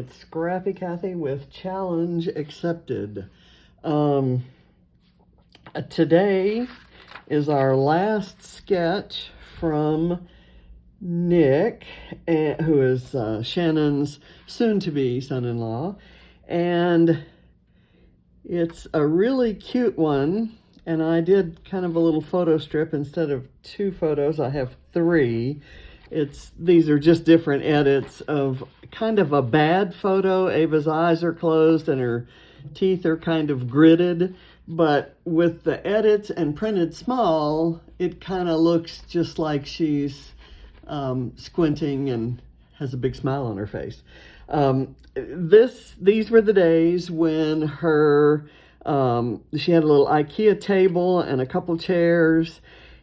it's Scrappy Kathy with challenge accepted. Today is our last sketch from Nick, who is Shannon's soon-to-be son-in-law, and it's a really cute one. And I did kind of a little photo strip. Instead of 2 photos, I have 3. These are just different edits of kind of a bad photo. Ava's eyes are closed and her teeth are kind of gridded, but with the edits and printed small, it kind of looks just like she's squinting and has a big smile on her face. These were the days when she had a little IKEA table and a couple chairs,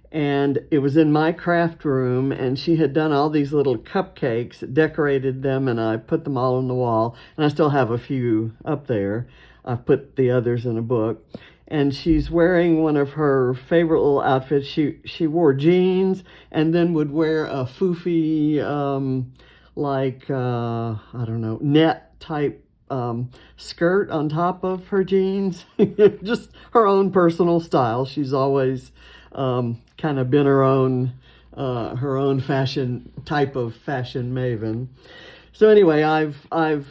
and it was in my craft room, and she had done all these little cupcakes, decorated them, and I put them all on the wall, and I still have a few up there. I've put the others in a book. And she's wearing one of her favorite little outfits. She wore jeans and then would wear a foofy, I don't know, net type skirt on top of her jeans. Just her own personal style. She's always kind of been her own fashion type of fashion maven. So anyway, I've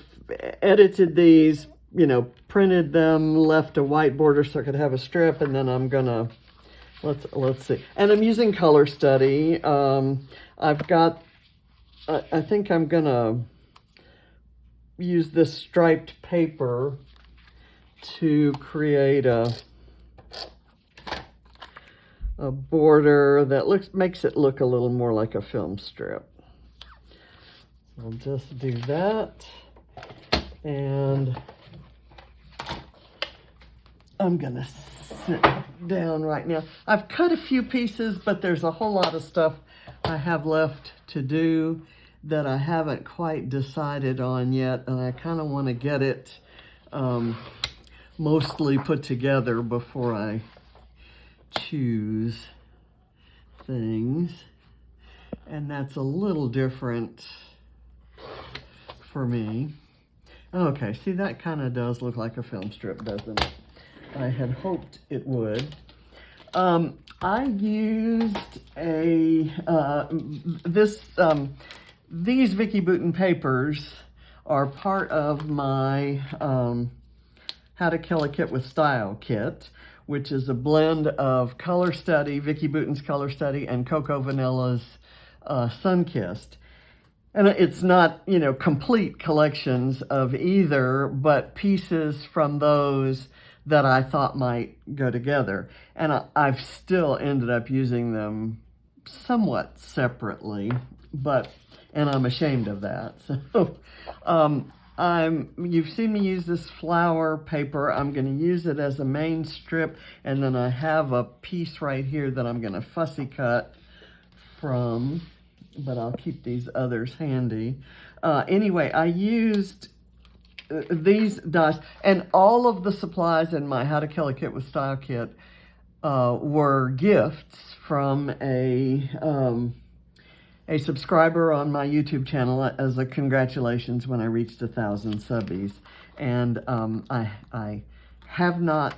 edited these, printed them, left a white border so I could have a strip, and then I'm gonna let's see. And I'm using color study. I've got I think I'm gonna use this striped paper to create a border that makes it look a little more like a film strip. I'll just do that, and I'm gonna sit down right now. I've cut a few pieces, but there's a whole lot of stuff I have left to do that I haven't quite decided on yet, and I kind of want to get it mostly put together before I choose things. And that's a little different for me. Okay, see, that kind of does look like a film strip, doesn't it? I had hoped it would. I used these Vicki Boutin papers are part of my How to Kill a Kit with Style kit, which is a blend of Color Study, Vicki Boutin's Color Study, and Coco Vanilla's Sunkissed. And it's not, complete collections of either, but pieces from those that I thought might go together. And I've still ended up using them somewhat separately, and I'm ashamed of that. So you've seen me use this flower paper. I'm gonna use it as a main strip, and then I have a piece right here that I'm gonna fussy cut from, but I'll keep these others handy. Anyway, I used these dies, and all of the supplies in my How to Kill a Kit with Style kit were gifts from a subscriber on my YouTube channel as a congratulations when I reached 1,000 subbies. And I have not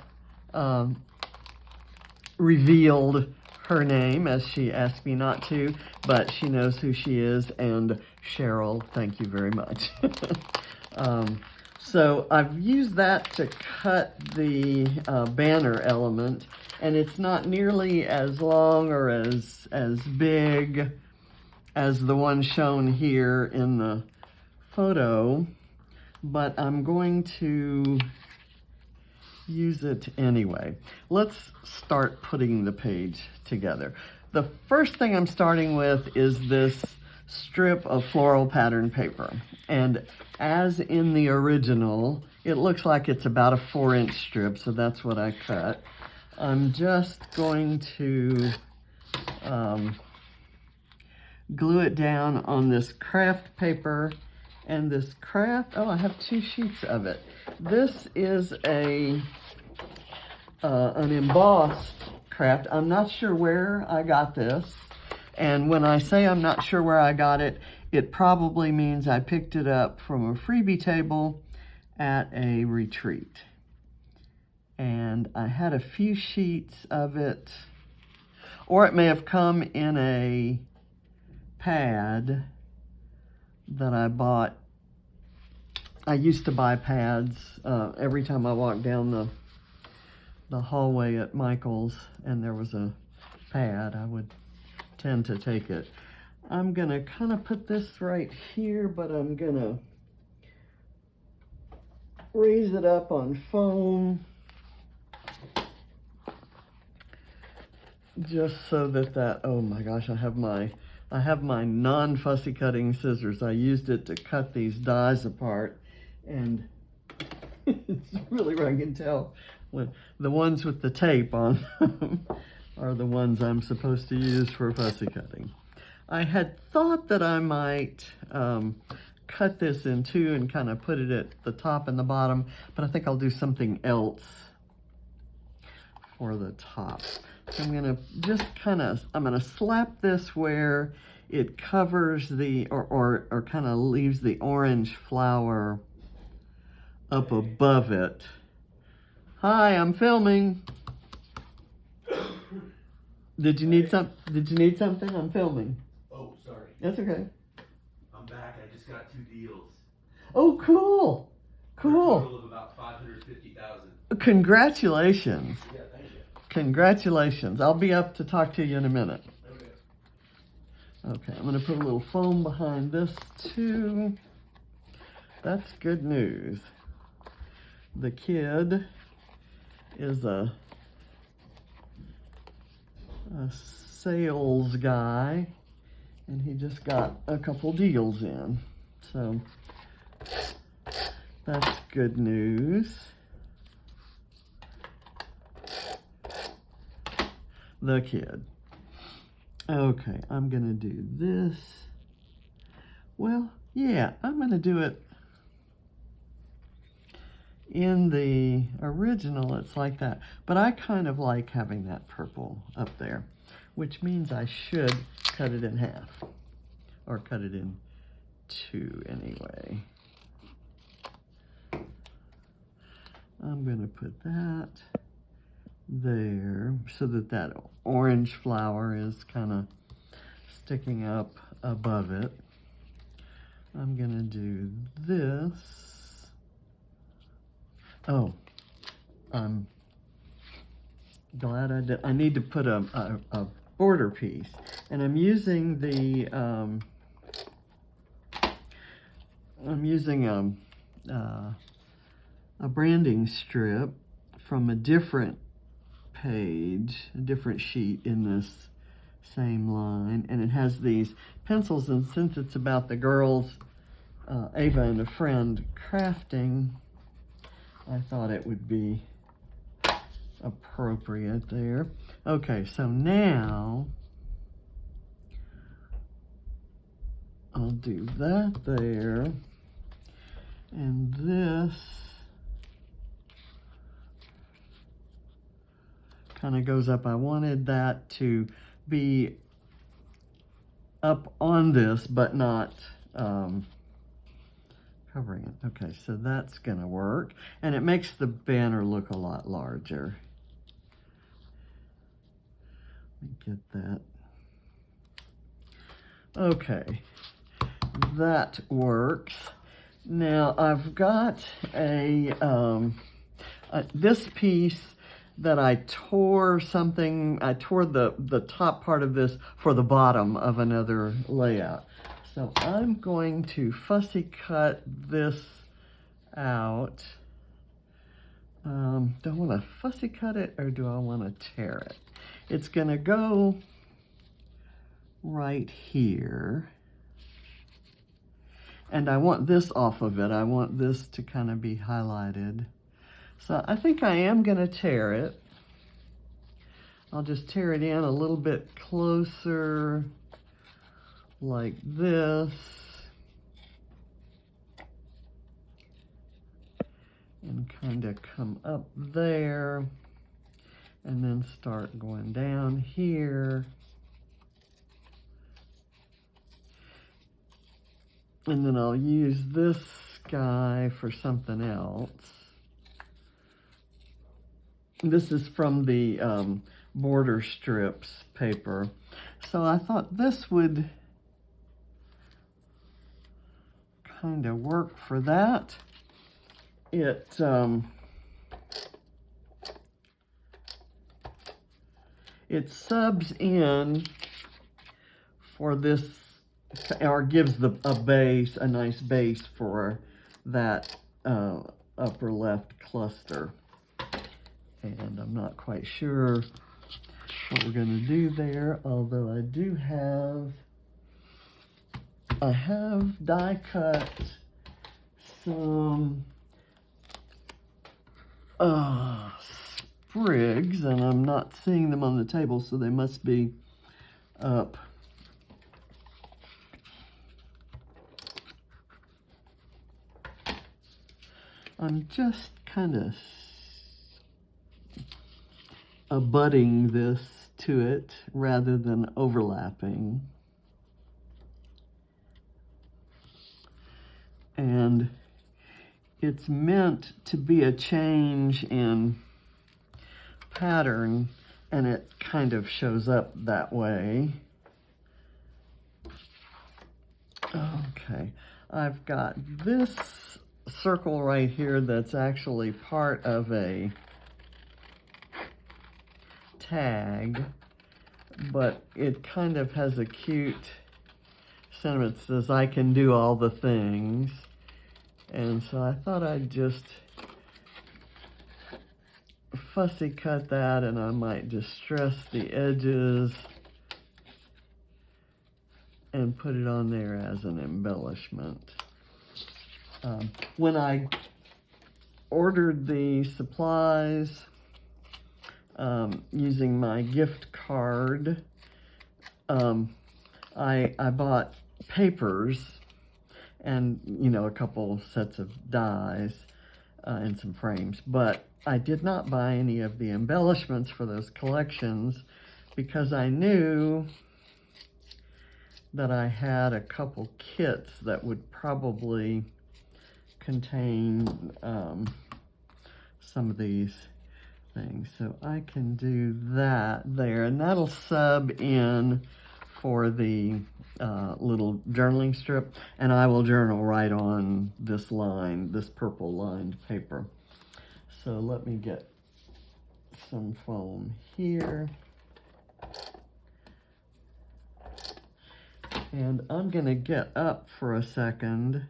revealed her name, as she asked me not to, but she knows who she is, and Cheryl, thank you very much. So I've used that to cut the banner element, and it's not nearly as long or as big as the one shown here in the photo, but I'm going to use it anyway. Let's start putting the page together. The first thing I'm starting with is this strip of floral pattern paper, and as in the original, it looks like it's about a 4-inch strip, so that's what I cut. I'm just going to glue it down on this craft paper, and this craft, I have 2 sheets of it. This is an embossed craft. I'm not sure where I got this, and when I say I'm not sure where I got it, it probably means I picked it up from a freebie table at a retreat. And I had a few sheets of it, or it may have come in a pad that I bought. I used to buy pads every time I walked down the hallway at Michael's and there was a pad, I would tend to take it. I'm gonna kind of put this right here, but I'm gonna raise it up on foam just so that oh my gosh, I have my non-fussy cutting scissors. I used it to cut these dies apart, and it's really where I can tell when the ones with the tape on them are the ones I'm supposed to use for fussy cutting. I had thought that I might cut this in two and kind of put it at the top and the bottom, but I think I'll do something else for the top. So I'm gonna just I'm gonna slap this where it covers the, or kind of leaves the orange flower up above it. Hi, I'm filming. Did you need something? I'm filming. Oh, sorry. That's okay. I'm back. I just got 2 deals. Oh, cool. Cool. For a total of about 550,000. Congratulations. Yeah, thank you. Congratulations. I'll be up to talk to you in a minute. Okay. Okay, I'm gonna put a little foam behind this too. That's good news. The kid is a sales guy, and he just got a couple deals in. So that's good news. The kid. Okay, I'm gonna do this. Well, yeah, I'm gonna do it in the original. It's like that, but I kind of like having that purple up there, which means I should cut it in half, or cut it in 2 anyway. I'm gonna put that there so that orange flower is kind of sticking up above it. I'm gonna do this. Oh, I'm glad I did. I need to put a border piece, and I'm using a branding strip from a different page, a different sheet in this same line, and it has these pencils, and since it's about the girls, Ava and a friend crafting, I thought it would be appropriate there. Okay, so now I'll do that there, and this kind of goes up. I wanted that to be up on this, but not covering it. Okay, so that's gonna work, and it makes the banner look a lot larger. Let me get that. Okay, that works. Now I've got this piece that I tore the top part of this for the bottom of another layout. So I'm going to fussy cut this out. Do I want to fussy cut it, or do I want to tear it? It's gonna go right here. And I want this off of it. I want this to kind of be highlighted. So I think I am gonna tear it. I'll just tear it in a little bit closer, like this. And kind of come up there, and then start going down here. And then I'll use this guy for something else. This is from the border strips paper. So I thought this would kind of work for that. It subs in for this, or gives a nice base for that upper left cluster. And I'm not quite sure what we're going to do there, although I have die cut some sprigs, and I'm not seeing them on the table, so they must be up. I'm just kind of abutting this to it rather than overlapping. And it's meant to be a change in pattern, and it kind of shows up that way. Okay, I've got this circle right here that's actually part of a tag, but it kind of has a cute sentiment that says, I can do all the things. And so I thought I'd just fussy cut that, and I might distress the edges and put it on there as an embellishment. When I ordered the supplies using my gift card, I bought papers and, you know, a couple sets of dies and some frames, but I did not buy any of the embellishments for those collections because I knew that I had a couple kits that would probably contain some of these things. So I can do that there, and that'll sub in for the little journaling strip, and I will journal right on this line, this purple lined paper. So let me get some foam here. And I'm gonna get up for a second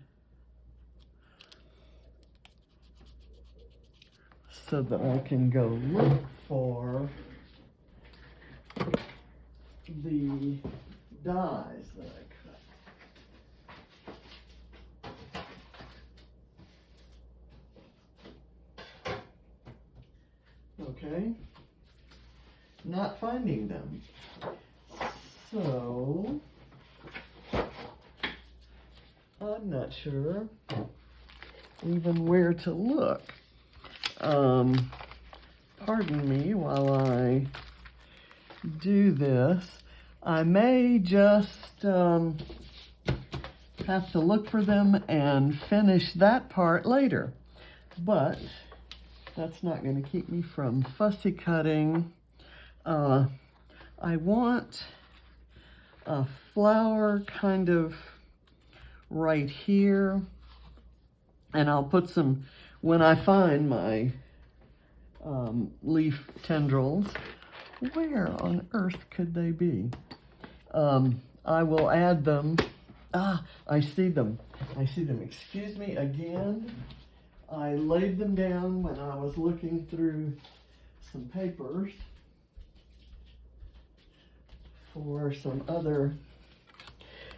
so that I can go look for the dies that I cut. Okay, not finding them. So I'm not sure even where to look. Pardon me while I do this. I may just have to look for them and finish that part later, but that's not going to keep me from fussy cutting. I want a flower kind of right here, and I'll put some, when I find my leaf tendrils, where on earth could they be? I will add them. I see them. Excuse me again. I laid them down when I was looking through some papers for some other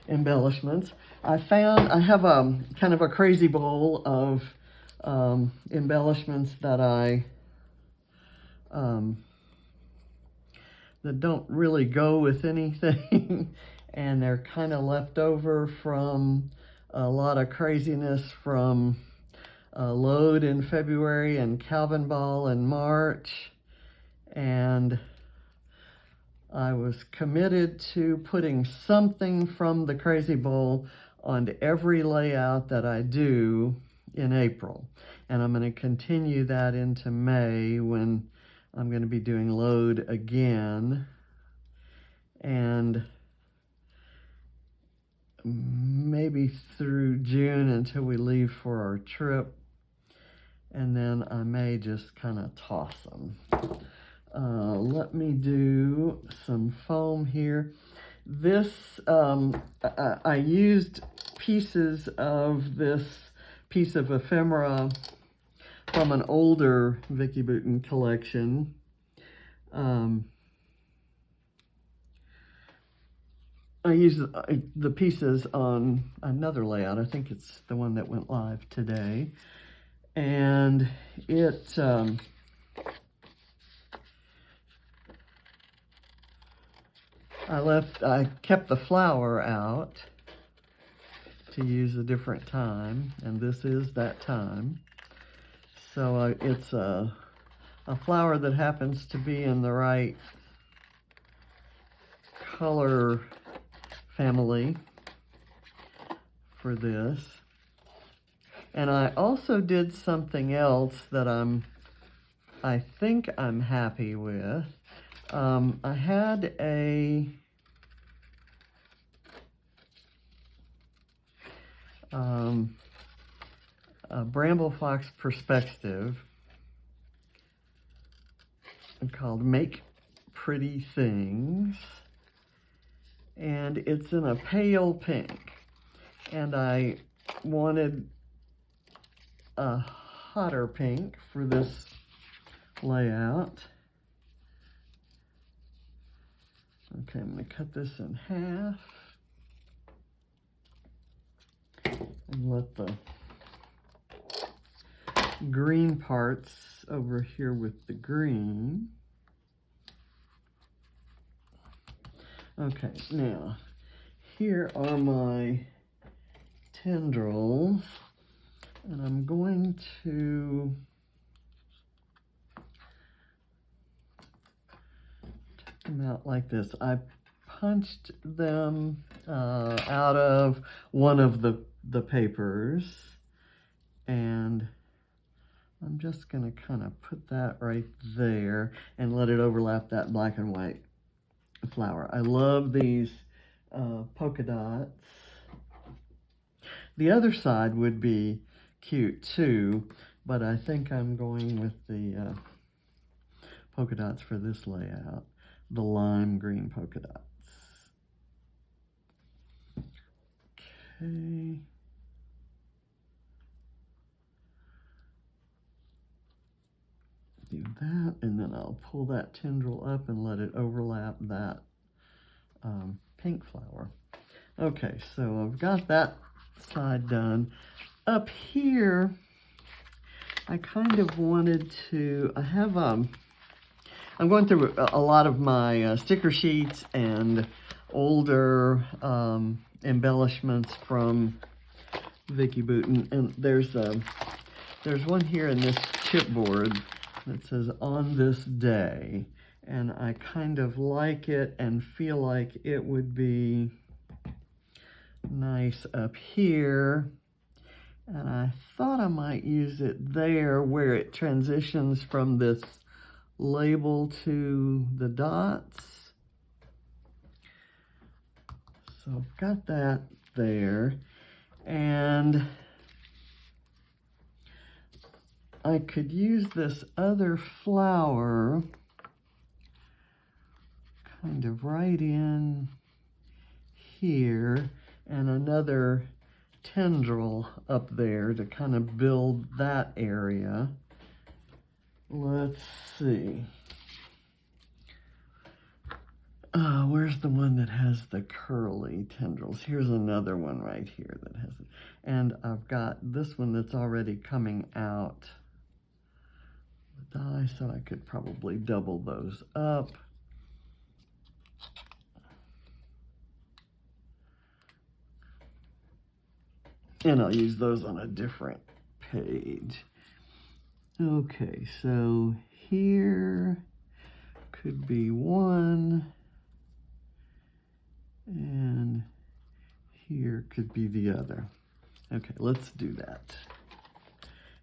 embellishments. I have a kind of a crazy bowl of embellishments that that don't really go with anything, and they're kind of left over from a lot of craziness from Load in February and Calvin Ball in March, and I was committed to putting something from the Crazy Bowl on every layout that I do in April. And I'm going to continue that into May when I'm going to be doing load again. And maybe through June until we leave for our trip. And then I may just kind of toss them. Let me do some foam here. This, I used pieces of this piece of ephemera from an older Vicki Boutin collection. I used the pieces on another layout. I think it's the one that went live today. And it, I kept the flower out to use a different time, and this is that time. So it's a flower that happens to be in the right color family for this. And I also did something else that I think I'm happy with. I had a bramble fox perspective called Make Pretty Things, and it's in a pale pink, and I wanted a hotter pink for this layout. Okay, I'm going to cut this in half and let the green parts over here with the green. Okay, now here are my tendrils, and I'm going to take them out like this. I punched them out of one of the papers, and I'm just going to kind of put that right there and let it overlap that black and white flower. I love these polka dots. The other side would be cute too, but I think I'm going with the polka dots for this layout, the lime green polka dots. Okay. Do that, and then I'll pull that tendril up and let it overlap that pink flower. Okay, so I've got that side done. Up here, I kind of wanted to, I have, I'm going through a lot of my sticker sheets and older embellishments from Vicki Boutin, and there's one here in this chipboard that says "On This Day," and I kind of like it and feel like it would be nice up here, and I thought I might use it there where it transitions from this label to the dots. So I've got that there, and I could use this other flower kind of right in here and another tendril up there to kind of build that area. Let's see. Where's the one that has the curly tendrils? Here's another one right here that has it. And I've got this one that's already coming out the die, so I could probably double those up. And I'll use those on a different page. Okay, so here could be one, and here could be the other. Okay, let's do that.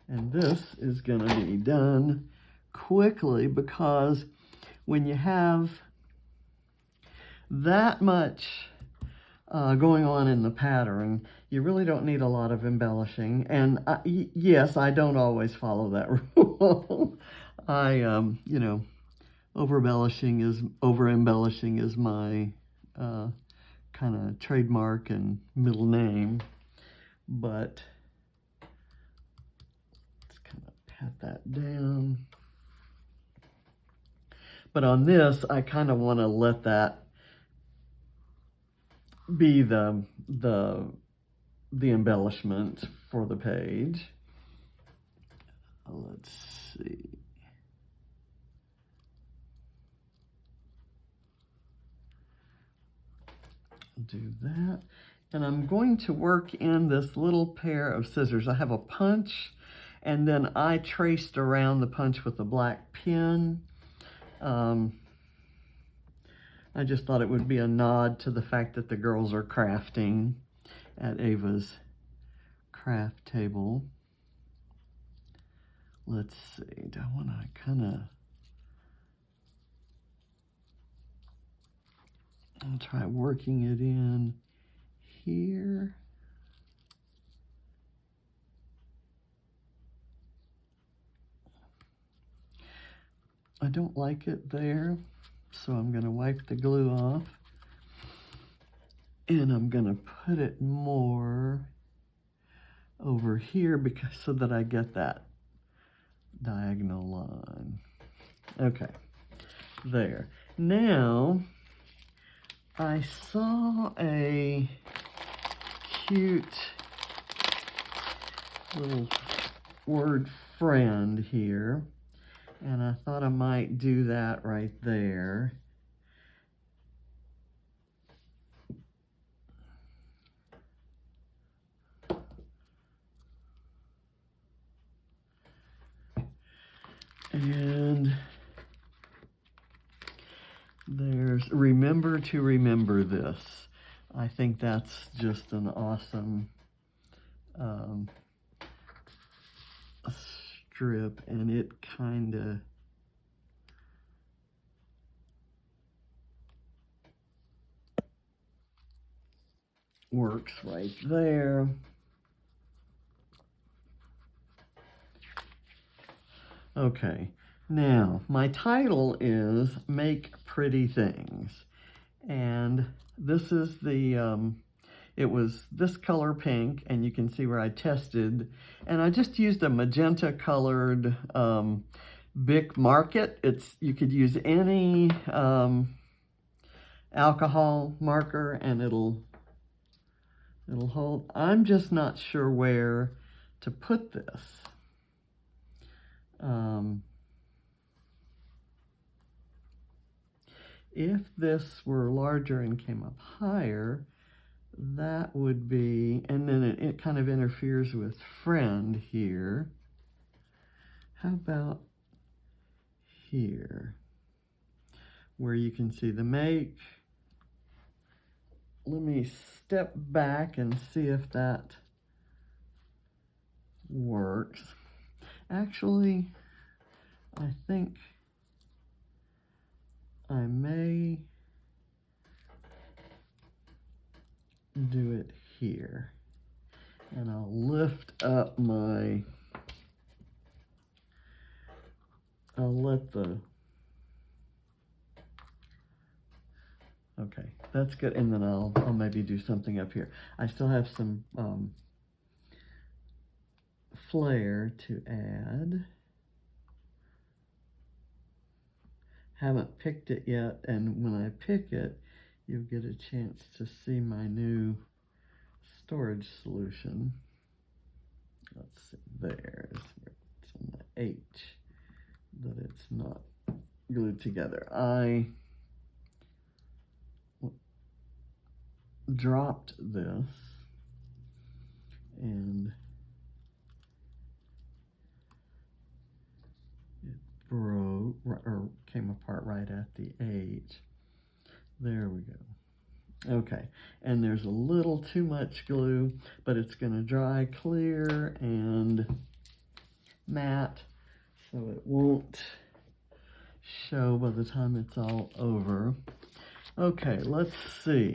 And this is going to be done quickly because when you have that much going on in the pattern, you really don't need a lot of embellishing. And yes, I don't always follow that rule. You know, over-embellishing is my kind of trademark and middle name. But let's kind of pat that down. But on this, I kind of want to let that be the embellishment for the page. Let's see. Do that. And I'm going to work in this little pair of scissors. I have a punch, and then I traced around the punch with a black pen. I just thought it would be a nod to the fact that the girls are crafting at Ava's craft table. Let's see, do I want to kind of, I'll try working it in here. I don't like it there, so I'm going to wipe the glue off. And I'm going to put it more over here because so that I get that diagonal line. Okay, there. Now, I saw a cute little word friend here, and I thought I might do that right there. And there's remember to remember this. I think that's just an awesome strip, and it kind of works right there. Okay, now my title is Make Pretty Things, and this is the it was this color pink, and you can see where I tested, and I just used a magenta colored Bic Market. You could use any alcohol marker and it'll hold. I'm just not sure where to put this. If this were larger and came up higher, that would be, and then it kind of interferes with friend here. How about here, where you can see the make? Let me step back and see if that works. Actually, I think I may do it here, and I'll lift up my, okay, that's good, and then I'll maybe do something up here. I still have some flare to add. Haven't picked it yet, and when I pick it, you'll get a chance to see my new storage solution. Let's see, there's where it's on the H, that it's not glued together. I dropped this, and it broke, or came apart right at the H. There we go. Okay, and there's a little too much glue, but it's going to dry clear and matte, so it won't show by the time it's all over. Okay, let's see.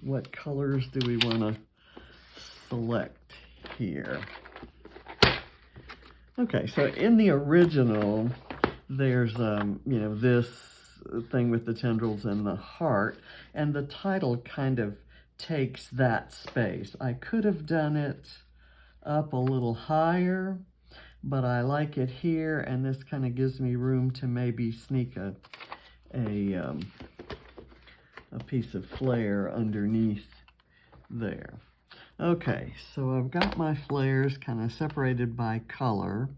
What colors do we want to select here? Okay, so in the original, there's, this thing with the tendrils and the heart, and the title kind of takes that space. I could have done it up a little higher, but I like it here, and this kind of gives me room to maybe sneak a piece of flare underneath there. Okay, so I've got my flares kind of separated by color,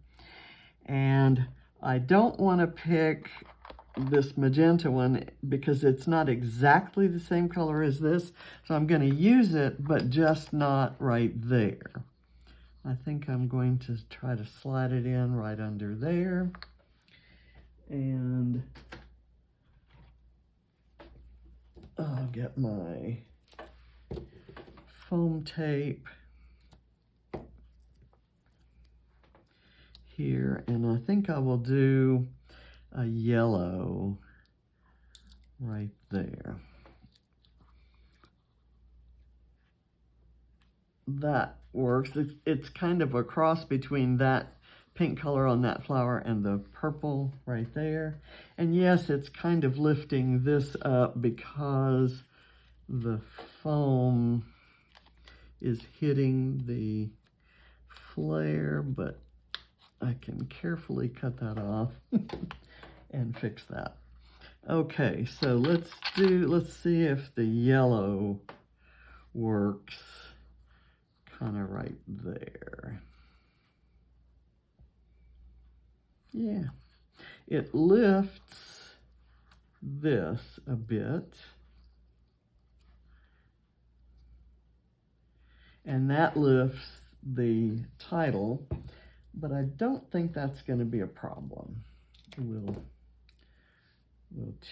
and I don't want to pick this magenta one because it's not exactly the same color as this, so I'm going to use it, but just not right there. I think I'm going to try to slide it in right under there, and I'll get my foam tape here, and I think I will do a yellow right there. That works. It's kind of a cross between that pink color on that flower and the purple right there. And yes, it's kind of lifting this up because the foam is hitting the flare, but I can carefully cut that off and fix that. Okay, so let's see if the yellow works kind of right there. Yeah, it lifts this a bit, and that lifts the title, but I don't think that's going to be a problem. We'll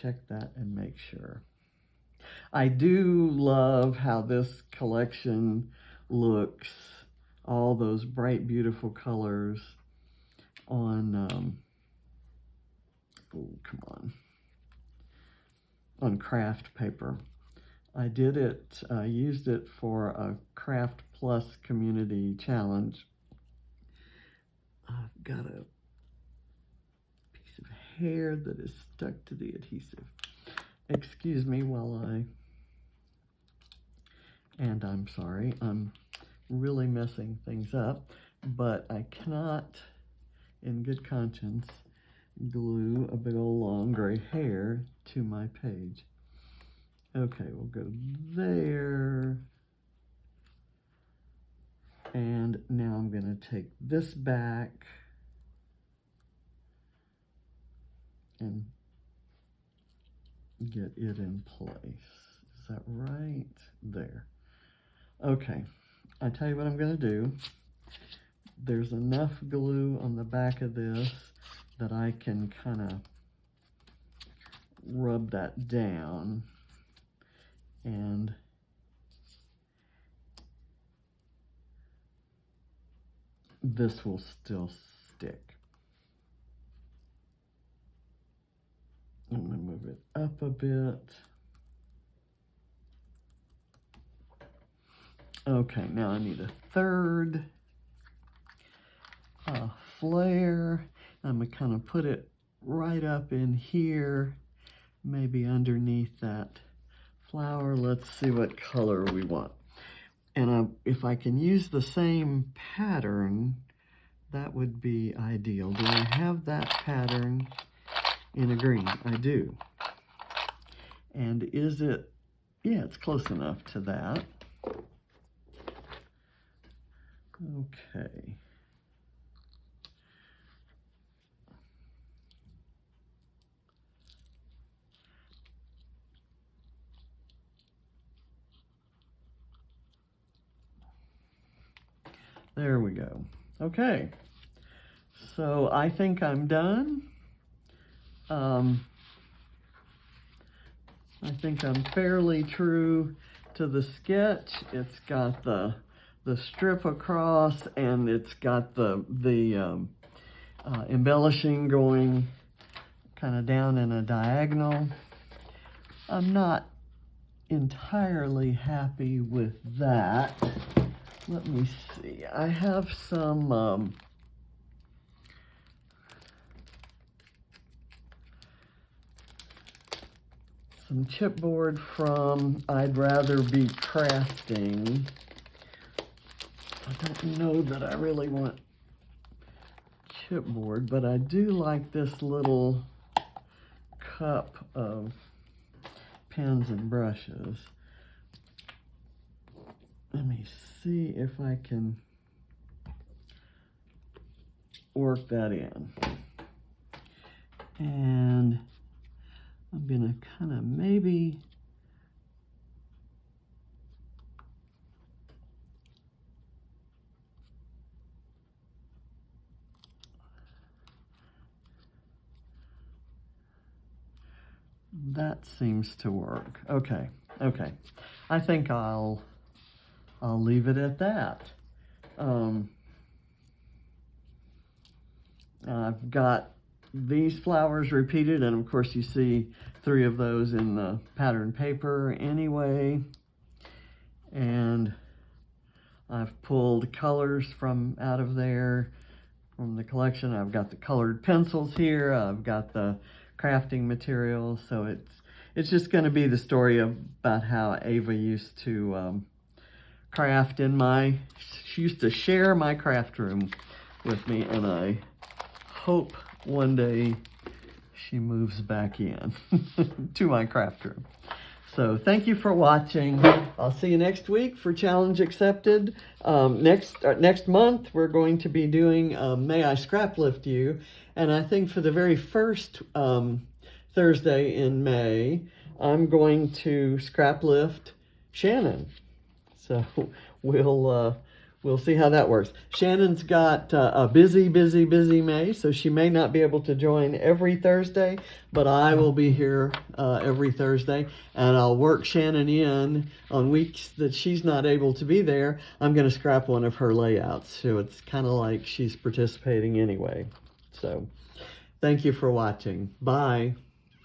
check that and make sure. I do love how this collection looks, all those bright, beautiful colors on, on craft paper. I did it, used it for a Craft Plus community challenge. I've got a piece of hair that is stuck to the adhesive. Excuse me while and I'm sorry, I'm really messing things up, but I cannot, in good conscience, glue a big old long gray hair to my page. Okay, we'll go there. And now I'm going to take this back and get it in place. Is that right? There. Okay, I tell you what I'm going to do. There's enough glue on the back of this that I can kind of rub that down, and this will still stick. I'm going to move it up a bit. Okay, now I need a third flare. I'm going to kind of put it right up in here, maybe underneath that flower. Let's see what color we want. And if I can use the same pattern, that would be ideal. Do I have that pattern in a green? I do. And is it, yeah, it's close enough to that. Okay. There we go. Okay. So I think I'm done. I think I'm fairly true to the sketch. It's got the strip across, and it's got the embellishing going kind of down in a diagonal. I'm not entirely happy with that. Let me see. I have some chipboard from I'd Rather Be Crafting. I don't know that I really want chipboard, but I do like this little cup of pens and brushes. Let me see if I can work that in. And I'm gonna kind of maybe that seems to work. Okay. I think I'll leave it at that. I've got these flowers repeated, and of course you see 3 of those in the pattern paper anyway. And I've pulled colors from out of there from the collection. I've got the colored pencils here. I've got the crafting materials. So it's just going to be the story about how Ava used to craft she used to share my craft room with me, and I hope one day she moves back in to my craft room. So thank you for watching. I'll see you next week for Challenge Accepted. Next month, we're going to be doing May I Scrap Lift You? And I think for the very first Thursday in May, I'm going to scrap lift Shannon. So we'll see how that works. Shannon's got a busy May, so she may not be able to join every Thursday, but I will be here every Thursday, and I'll work Shannon in on weeks that she's not able to be there. I'm going to scrap one of her layouts, so it's kind of like she's participating anyway. So thank you for watching. Bye.